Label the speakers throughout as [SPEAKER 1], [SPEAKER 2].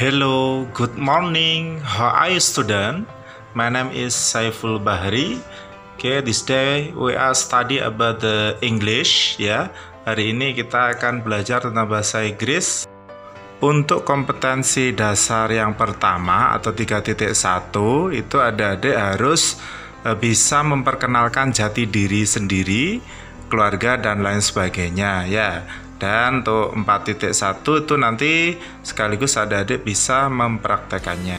[SPEAKER 1] Hello, good morning. How are you, student? My name is Saiful Bahri. Okay, this day we are study about the English. Ya, hari ini kita akan belajar tentang bahasa Inggris. Untuk kompetensi dasar yang pertama atau 3.1 itu adik-adik harus bisa memperkenalkan jati diri sendiri, keluarga dan lain sebagainya ya. Dan untuk 4.1 itu nanti sekaligus adik-adik bisa mempraktekannya.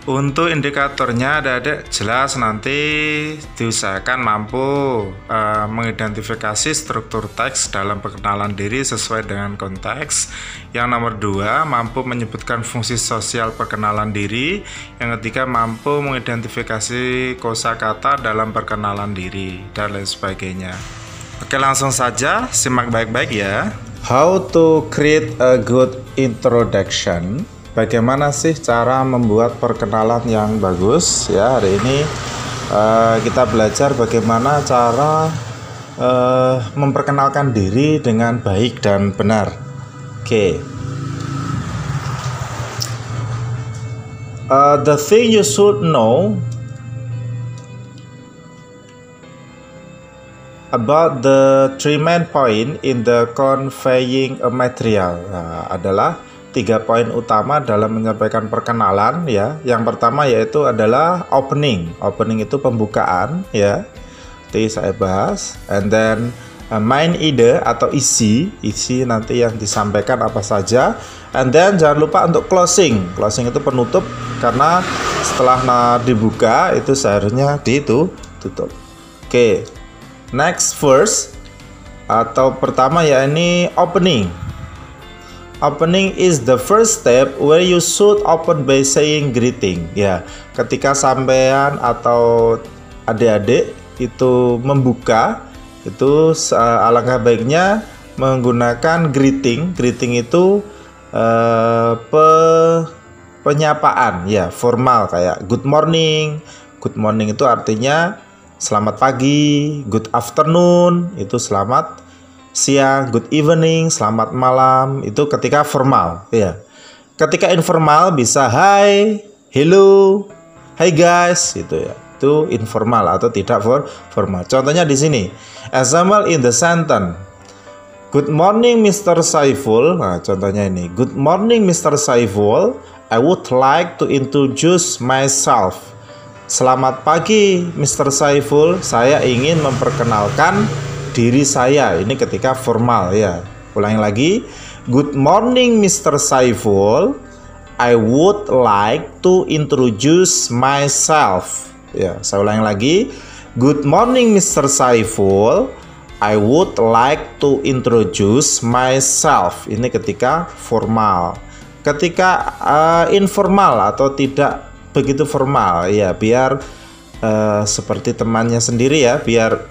[SPEAKER 1] Untuk indikatornya adik-adik jelas nanti diusahakan mampu mengidentifikasi struktur teks dalam perkenalan diri sesuai dengan konteks. Yang nomor 2, mampu menyebutkan fungsi sosial perkenalan diri. Yang ketiga, mampu mengidentifikasi kosakata dalam perkenalan diri dan lain sebagainya. Oke, langsung saja simak baik-baik ya. How to create a good introduction. Bagaimana sih cara membuat perkenalan yang bagus ya. Hari ini kita belajar bagaimana cara memperkenalkan diri dengan baik dan benar. Oke. The thing you should know about the three main point in the conveying a material adalah 3 poin utama dalam menyampaikan perkenalan ya. Yang pertama yaitu adalah opening. Opening itu pembukaan ya. Nanti saya bahas. And then main ide atau isi nanti yang disampaikan apa saja. And then jangan lupa untuk closing. Closing itu penutup karena setelah dibuka itu seharusnya ditutup. Oke. Next verse atau pertama ya ini opening. Opening is the first step where you should open by saying greeting. Ya, ketika sampean atau adik-adik itu membuka itu alangkah baiknya menggunakan greeting. Greeting itu penyapaan ya, formal kayak good morning. Good morning itu artinya selamat pagi, good afternoon, itu selamat siang, good evening, selamat malam, itu ketika formal ya. Ketika informal bisa hi, hello, hi guys, itu ya. Itu informal atau tidak formal. Contohnya di sini. Example in the sentence. Good morning Mr. Saiful. Nah, contohnya ini. Good morning Mr. Saiful. I would like to introduce myself. Selamat pagi Mr. Saiful, saya ingin memperkenalkan diri saya. Ini ketika formal ya. Ulangi lagi. Good morning Mr. Saiful, I would like to introduce myself. Ya, saya ulangi lagi. Good morning Mr. Saiful, I would like to introduce myself. Ini ketika formal. Ketika informal atau tidak begitu formal ya, biar seperti temannya sendiri ya, biar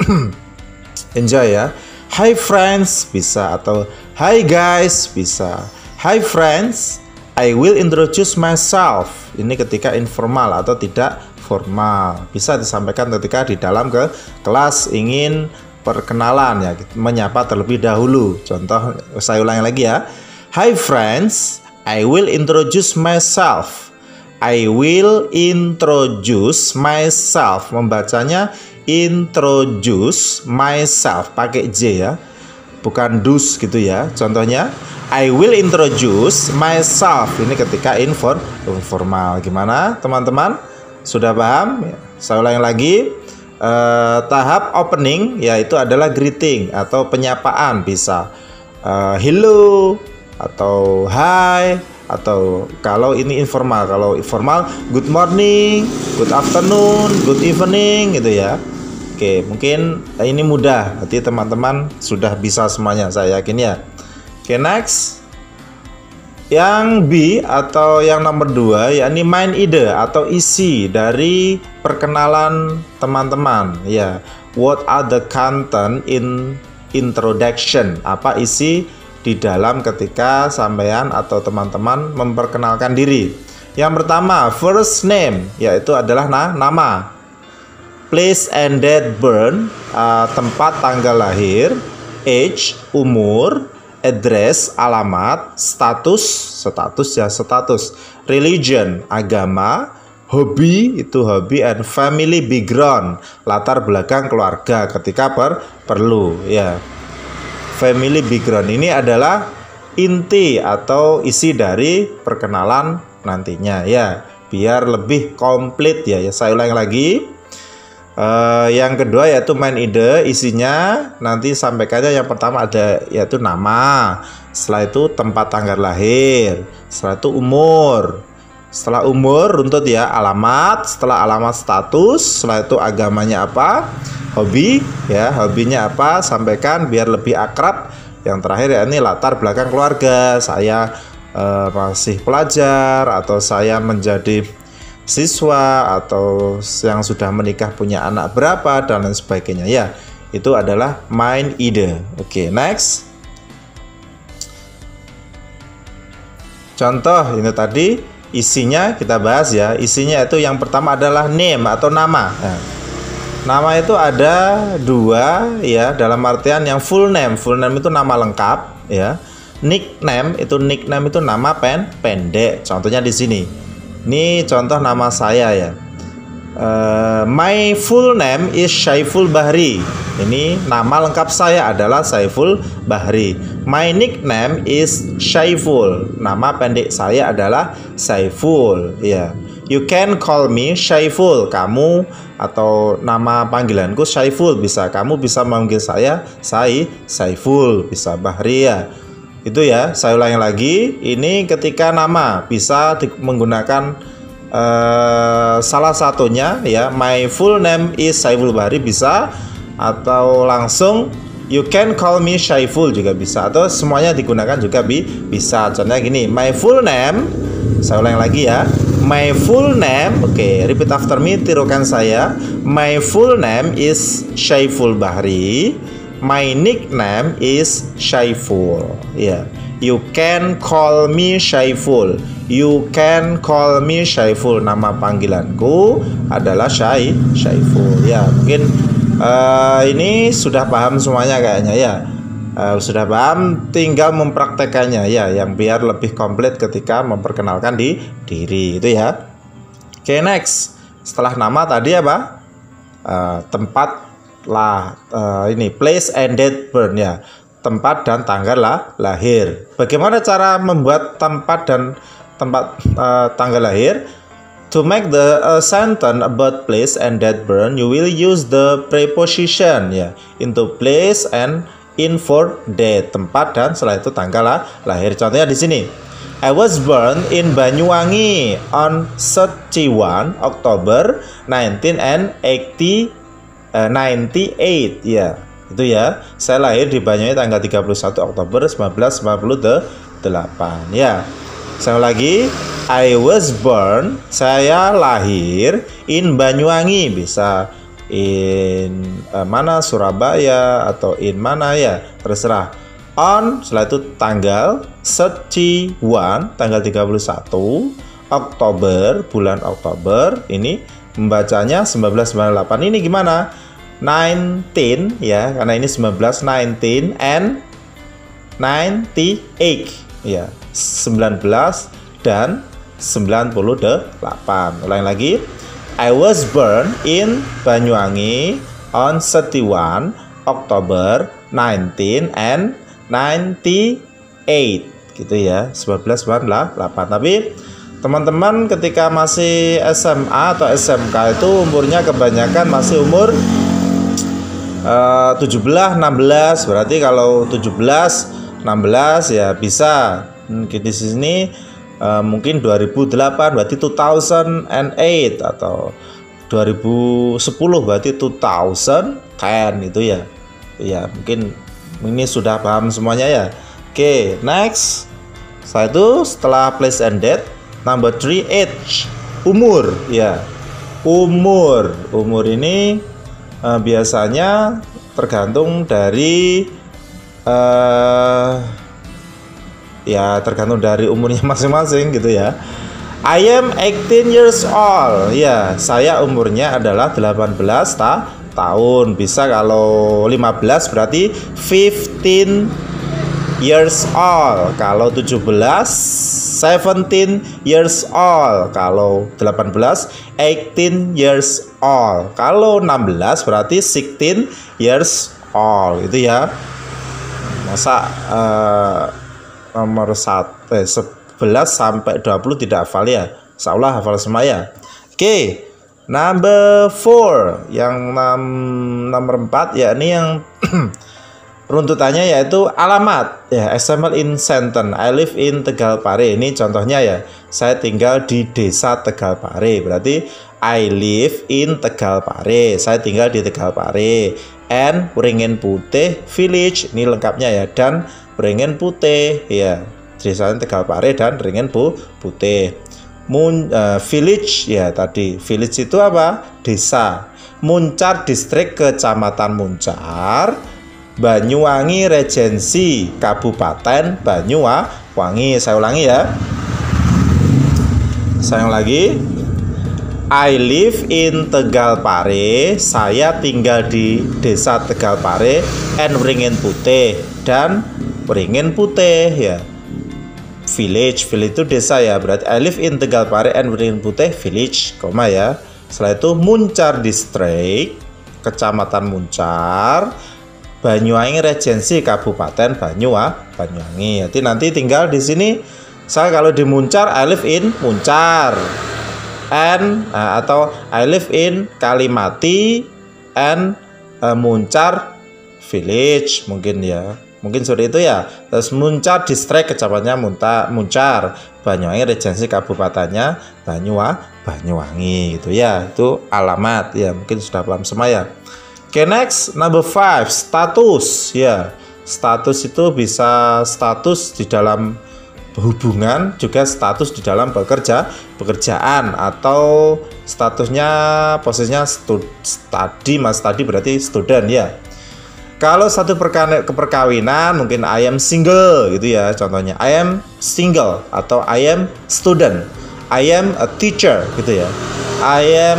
[SPEAKER 1] enjoy ya. Hi friends bisa, atau hi guys bisa. Hi friends, I will introduce myself. Ini ketika informal atau tidak formal. Bisa disampaikan ketika di dalam kelas ingin perkenalan ya, menyapa terlebih dahulu. Contoh saya ulangi lagi ya. Hi friends, I will introduce myself. I will introduce myself. Membacanya introduce myself pakai J ya, bukan dus gitu ya. Contohnya I will introduce myself. Ini ketika informal. Gimana teman-teman? Sudah paham? Saya ulangi lagi. Tahap opening yaitu adalah greeting atau penyapaan. Bisa hello atau hi. Atau kalau ini informal, kalau formal good morning, good afternoon, good evening gitu ya. Oke, mungkin ini mudah, nanti teman-teman sudah bisa semuanya, saya yakin ya. Oke, next. Yang B atau yang nomor 2 yakni main ide atau isi dari perkenalan teman-teman ya. What are the content in introduction? Apa isi di dalam ketika sampean atau teman-teman memperkenalkan diri. Yang pertama, first name, yaitu adalah nama. Place and date born, tempat tanggal lahir. Age, umur. address, alamat, status, religion, agama, hobi, itu hobi, and family background, latar belakang keluarga ketika perlu ya. Family background ini adalah inti atau isi dari perkenalan nantinya ya, biar lebih komplit ya. Saya ulang lagi. Yang kedua yaitu main ide, isinya nanti sampaikannya yang pertama ada yaitu nama, setelah itu tempat tanggal lahir, setelah itu umur, setelah umur runtut ya alamat, setelah alamat status, setelah itu agamanya apa, hobi ya, hobinya apa sampaikan biar lebih akrab. Yang terakhir ya ini latar belakang keluarga, saya masih pelajar atau saya menjadi siswa atau yang sudah menikah punya anak berapa dan lain sebagainya ya. Itu adalah main ide. Oke, next. Contoh ini tadi isinya kita bahas ya. Isinya itu yang pertama adalah name atau nama. Nah, nama itu ada dua ya, dalam artian yang full name. Full name itu nama lengkap ya. Nickname itu nama pendek. Contohnya di sini. Ini contoh nama saya ya. My full name is Syaiful Bahri. Ini nama lengkap saya adalah Syaiful Bahri. My nickname is Syaiful. Nama pendek saya adalah Syaiful ya. You can call me Syaiful. Kamu atau nama panggilanku Syaiful bisa. Kamu bisa memanggil saya Syaiful, bisa Bahri ya. Itu ya, saya ulangi lagi. Ini ketika nama bisa menggunakan salah satunya ya. My full name is Syaiful Bahri bisa, atau langsung you can call me Syaiful juga bisa, atau semuanya digunakan juga bisa. Contohnya gini, my full name, saya ulangi lagi ya. My full name, oke, repeat after me, tirukan saya. My full name is Syaiful Bahri. My nickname is Syaiful. Ya, yeah. You can call me Syaiful. You can call me Syaiful. Nama panggilanku adalah Syaiful. Ya, mungkin ini sudah paham semuanya kayaknya ya. Sudah paham, tinggal mempraktekannya ya, yang biar lebih komplit ketika memperkenalkan diri itu ya. Oke, next. Setelah nama tadi apa? Tempat lah, ini place and date born ya, tempat dan tanggal lahir. Bagaimana cara membuat tempat dan tanggal lahir? To make the sentence about place and date born, you will use the preposition ya, into place and in for date, tempat dan setelah itu tanggal lahir. Contohnya di sini, I was born in Banyuwangi on 31 Oktober 1998 ya, itu ya, saya lahir di Banyuwangi tanggal 31 Oktober 1998 ya. Saya lagi, I was born, saya lahir in Banyuwangi, bisa in mana, Surabaya atau in mana ya, terserah. On, setelah itu tanggal 31, tanggal 31 Oktober, bulan Oktober, ini membacanya 1998. Ini gimana? 19 ya, karena ini 19, 19 and 98 ya, 19 dan 98. Ulangi lagi, I was born in Banyuwangi on 31 Oktober 19 and 98 gitu ya, 1998. Tapi teman-teman ketika masih SMA atau SMK itu umurnya kebanyakan masih umur 17, 16. Berarti kalau 17, 16 ya bisa. Di sini mungkin 2008 berarti 2008 atau 2010 berarti 2010 itu ya. Ya, mungkin ini sudah paham semuanya ya. Oke, next. Setelah place and date, number 3, age, umur ya. Umur ini biasanya tergantung dari tergantung dari umurnya masing-masing gitu ya. I am 18 years old ya, saya umurnya adalah 18 tahun. Bisa kalau 15 berarti 15 years old. Kalau 17, 17 years old. Kalau 18, 18 years old. Kalau 16 berarti 16 years old. Itu ya. Masa nomor 11 sampai 20 tidak hafal ya? Insyaallah hafal semua ya. Oke. Number 4, yang nomor 4 ya, ini yang runtutannya yaitu alamat ya. Example in sentence, I live in Tegalpare. Ini contohnya ya, saya tinggal di desa Tegalpare. Berarti I live in Tegalpare, saya tinggal di Tegalpare. And Wringin Putih village, ini lengkapnya ya, dan Wringin Putih ya, desanya Tegalpare dan Wringin Putih. Village ya, tadi village itu apa? Desa. Muncar distrik kecamatan Muncar, Banyuwangi Regensi Kabupaten Banyuwangi. Saya ulangi ya. Saya ulangi. I live in Tegalpare, saya tinggal di desa Tegalpare, and Wringin Putih, dan Wringin Putih ya. Village itu desa ya, berarti I live in Tegalpare and Wringin Putih village, koma ya. Setelah itu Muncar distrik kecamatan Muncar, Banyuwangi Regensi Kabupaten Banyuwangi. Jadi nanti tinggal di sini. Saya kalau di Muncar, I live in Muncar, and atau I live in Kalimati and Muncar village, mungkin ya. Mungkin seperti itu ya. Terus Muncar distrik kecamatannya Muncar, Banyuwangi Regensi kabupatennya Banyuwangi gitu ya. Itu alamat ya, mungkin sudah paham semua ya. Oke, next number 5, status ya. Status itu bisa status di dalam hubungan, juga status di dalam pekerjaan, atau statusnya posisinya study, berarti student ya. Kalau satu perkawinan mungkin I am single gitu ya, contohnya I am single, atau I am student, I am a teacher gitu ya, I am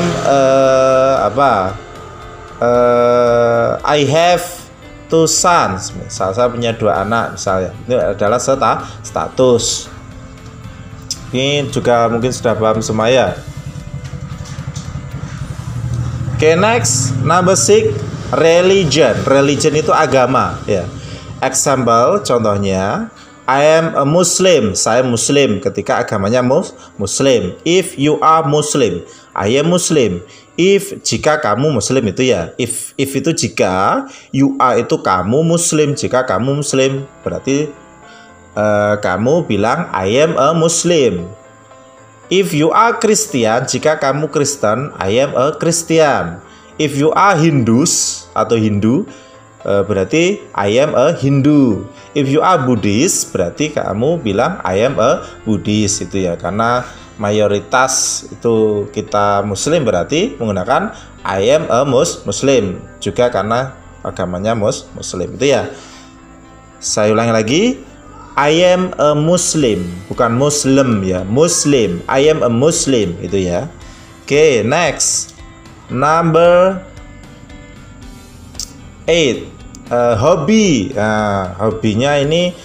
[SPEAKER 1] I have 2 sons, saya punya 2 anak misalnya. Itu adalah status. Ini juga mungkin sudah paham semua ya. Oke, next number 6, religion. Religion itu agama ya. Example, contohnya I am a Muslim, saya Muslim ketika agamanya Muslim. If you are Muslim, I am Muslim. If, jika kamu Muslim itu ya. If itu jika, you are itu kamu Muslim, jika kamu Muslim berarti kamu bilang I am a Muslim. If you are Christian, jika kamu Kristen, I am a Christian. If you are Hindus atau Hindu, berarti I am a Hindu. If you are Buddhist, berarti kamu bilang I am a Buddhist itu ya. Karena mayoritas itu kita Muslim, berarti menggunakan I am a Muslim. Juga karena agamanya Muslim itu ya. Saya ulangi lagi, I am a Muslim, bukan Muslim ya, Muslim. I am a Muslim itu ya. Oke, next number 8, hobi. Hobinya ini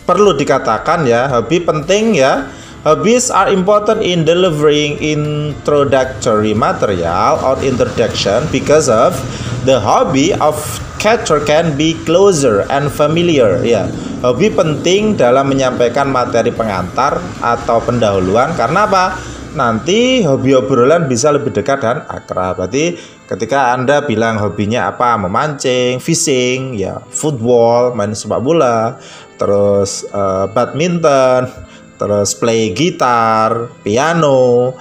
[SPEAKER 1] perlu dikatakan ya, hobi penting ya. Hobbies are important in delivering introductory material or introduction because of the hobby of catcher can be closer and familiar ya. Hobi penting dalam menyampaikan materi pengantar atau pendahuluan, karena apa? Nanti hobi obrolan bisa lebih dekat dan akrab. Berarti ketika Anda bilang hobinya apa, memancing, fishing ya, football, main sepak bola, terus badminton, terus play gitar, piano,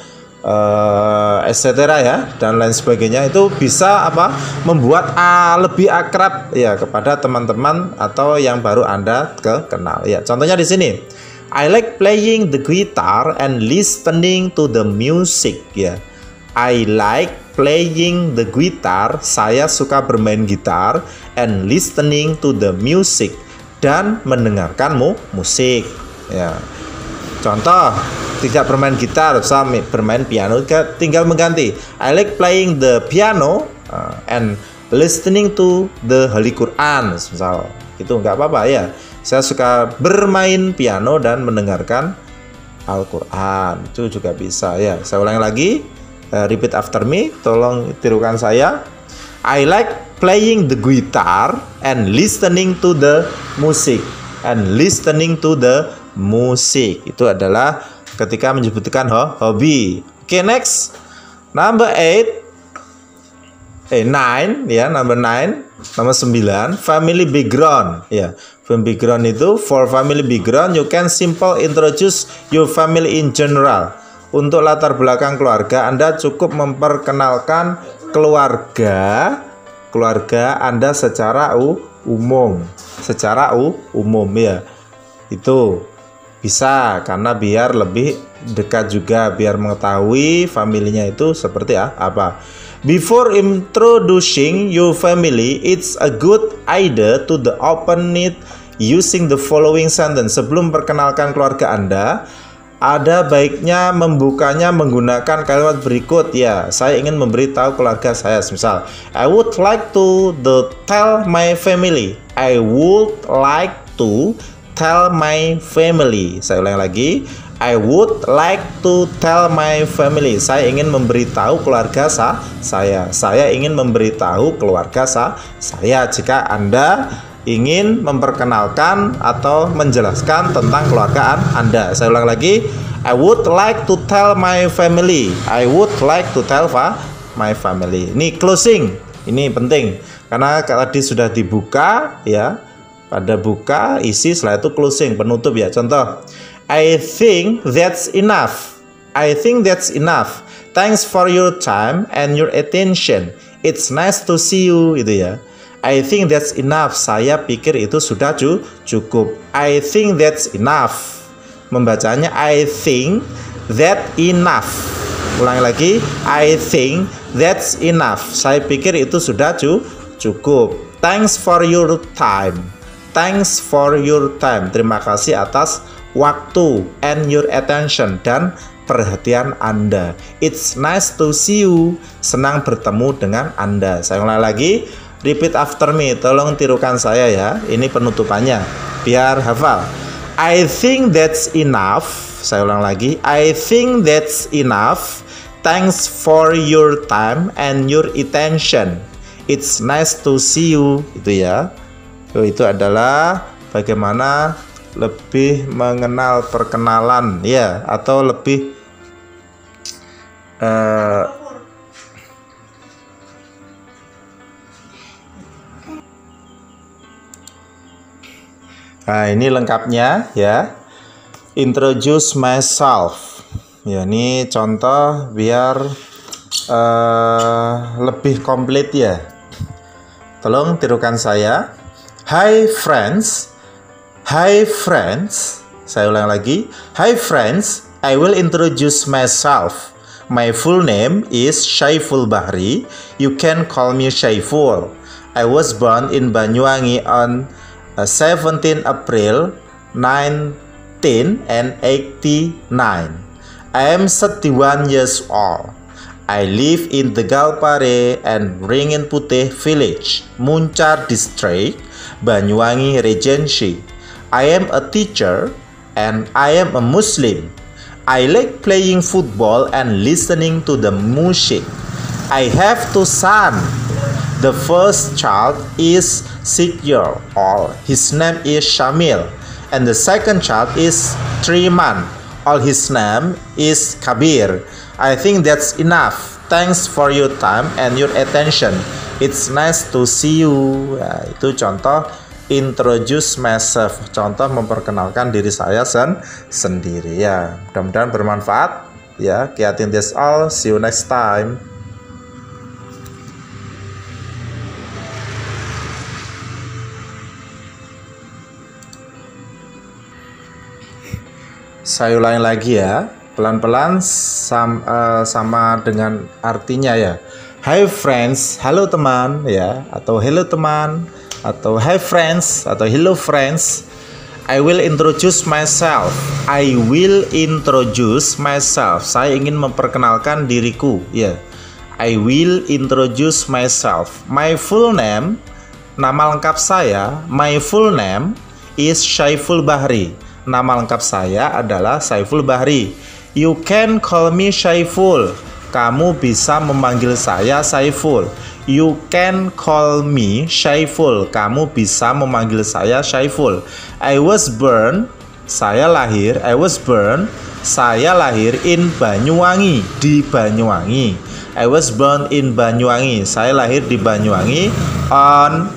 [SPEAKER 1] etc. ya, dan lain sebagainya, itu bisa apa, membuat lebih akrab ya kepada teman-teman atau yang baru Anda kenal ya. Contohnya di sini, I like playing the guitar and listening to the music ya. I like playing the guitar, saya suka bermain gitar, and listening to the music, dan mendengarkan musik ya. Contoh, tidak bermain gitar, sama bermain piano, tinggal mengganti I like playing the piano and listening to the Holy Quran misal. itu nggak apa-apa ya. Saya suka bermain piano dan mendengarkan Al-Quran, itu juga bisa ya. Saya ulangi lagi, repeat after me, tolong tirukan saya. I like playing the guitar and listening to the music. And listening to the music itu adalah ketika menyebutkan hobi. Oke, next. Number 9 ya, number 9, family background ya. Family background itu, for family background you can simple introduce your family in general. Untuk latar belakang keluarga, Anda cukup memperkenalkan keluarga Anda secara umum ya. Itu bisa karena biar lebih dekat juga, biar mengetahui familinya itu seperti apa. Before introducing your family, it's a good idea to open it using the following sentence. Sebelum perkenalkan keluarga Anda, ada baiknya membukanya menggunakan kalimat berikut ya. Saya ingin memberitahu keluarga saya, misal I would like to tell my family. I would like to tell my family. Saya ulang lagi, I would like to tell my family. Saya ingin memberitahu keluarga saya. Saya ingin memberitahu keluarga saya. Jika Anda ingin memperkenalkan atau menjelaskan tentang keluarga Anda. Saya ulang lagi, I would like to tell my family. I would like to tell my family. Ini closing, ini penting karena tadi sudah dibuka ya. Pada buka isi, setelah itu closing, penutup ya. Contoh, I think that's enough. I think that's enough. Thanks for your time and your attention. It's nice to see you, itu ya. I think that's enough. Saya pikir itu sudah cukup. I think that's enough. Membacanya I think that enough. Ulangi lagi, I think that's enough. Saya pikir itu sudah cukup. Thanks for your time. Thanks for your time. Terima kasih atas waktu and your attention dan perhatian Anda. It's nice to see you. Senang bertemu dengan Anda. Saya ulang lagi. Repeat after me. Tolong tirukan saya ya. Ini penutupannya biar hafal. I think that's enough. Saya ulang lagi. I think that's enough. Thanks for your time and your attention. It's nice to see you. Itu ya. Itu adalah bagaimana lebih mengenal perkenalan ya, atau lebih nah ini lengkapnya ya. Introduce myself ya, ini contoh biar lebih komplit ya. Tolong tirukan saya. Hi friends. Hi friends. Saya ulang lagi. Hi friends, I will introduce myself. My full name is Syaiful Bahri. You can call me Syaiful. I was born in Banyuwangi on 17 April 1989. I am 31 years old. I live in Tegalpare and Ringin Putih Village, Muncar District, Banyuwangi Regency. I am a teacher and I am a Muslim. I like playing football and listening to the music. I have 2 sons. The first child is 6 years old. His name is Shamil. And the second child is 3 months old. His name is Kabir. I think that's enough. Thanks for your time and your attention. It's nice to see you. Ya, itu contoh introduce myself, contoh memperkenalkan diri saya sendiri ya. Mudah-mudahan bermanfaat ya. I think that's all. See you next time. Saya ulangi lagi ya, pelan-pelan sama dengan artinya ya. Hi friends, halo teman ya, atau hello teman, atau hi friends, atau hello friends. I will introduce myself. I will introduce myself. Saya ingin memperkenalkan diriku ya. I will introduce myself. My full name, Nama lengkap saya, my full name is Syaiful Bahri. Nama lengkap saya adalah Syaiful Bahri. You can call me Syaiful. Kamu bisa memanggil saya Syaiful. You can call me Syaiful. Kamu bisa memanggil saya Syaiful. I was born. Saya lahir. Saya lahir in Banyuwangi, di Banyuwangi. I was born in Banyuwangi. Saya lahir di Banyuwangi on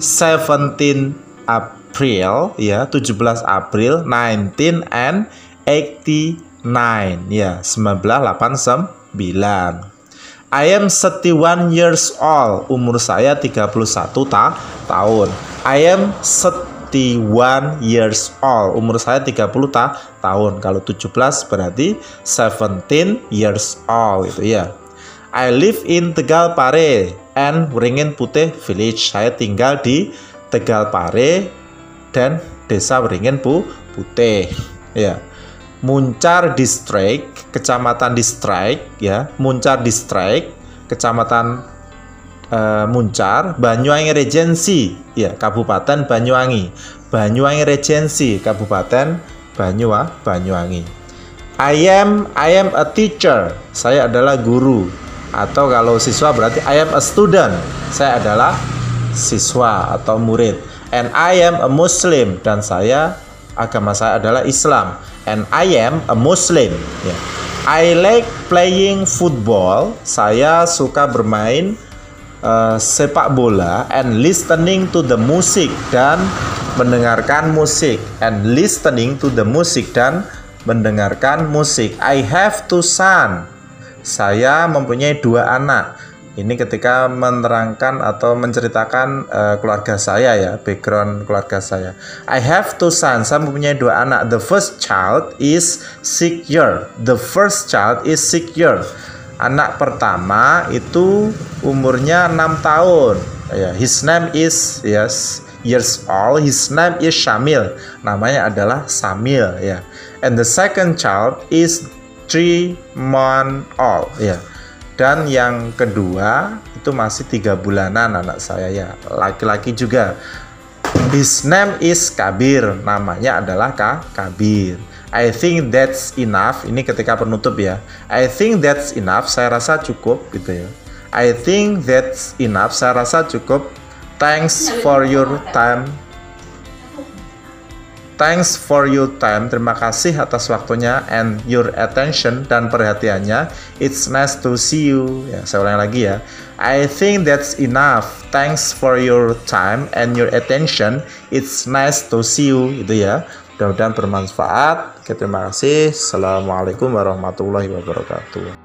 [SPEAKER 1] 17 April, ya, 17 April 1989, ya, 1989. I am 31 years old. Umur saya 31 tahun. I am 31 years old. Umur saya 30 tahun. Kalau 17 berarti 17 years old itu ya. I live in Tegalpare and Waringin Putih Village. Saya tinggal di Tegalpare dan Desa Waringin Putih ya. Muncar District, Kecamatan District ya. Muncar District, Kecamatan Muncar, Banyuwangi Regency ya, Kabupaten Banyuwangi. Banyuwangi Regency, Kabupaten Banyuwangi. I am a teacher. Saya adalah guru. Atau kalau siswa berarti I am a student. Saya adalah siswa atau murid. And I am a Muslim. Dan agama saya adalah Islam. And I am a Muslim ya. I like playing football. Saya suka bermain sepak bola and listening to the music, dan mendengarkan musik. And listening to the music, dan mendengarkan musik. I have two sons. Saya mempunyai 2 anak. Ini ketika menerangkan atau menceritakan keluarga saya ya, background keluarga saya. I have two sons. Saya mempunyai 2 anak. The first child is 6 years. The first child is 6 years. Anak pertama itu umurnya 6 tahun. Ya, his name is years old. His name is Syamil. Namanya adalah Samil ya. And the second child is 3 months old ya. Dan yang kedua itu masih 3 bulanan anak saya ya, laki-laki juga. His name is Kabir. Namanya adalah Kabir. I think that's enough. Ini ketika penutup ya. I think that's enough. Saya rasa cukup gitu ya. I think that's enough. Saya rasa cukup. Thanks for your time. Thanks for your time. Terima kasih atas waktunya and your attention, dan perhatiannya. It's nice to see you. Ya, saya ulang lagi ya. I think that's enough. Thanks for your time and your attention. It's nice to see you. Itu ya. Mudah-mudahan bermanfaat. Terima kasih. Assalamualaikum warahmatullahi wabarakatuh.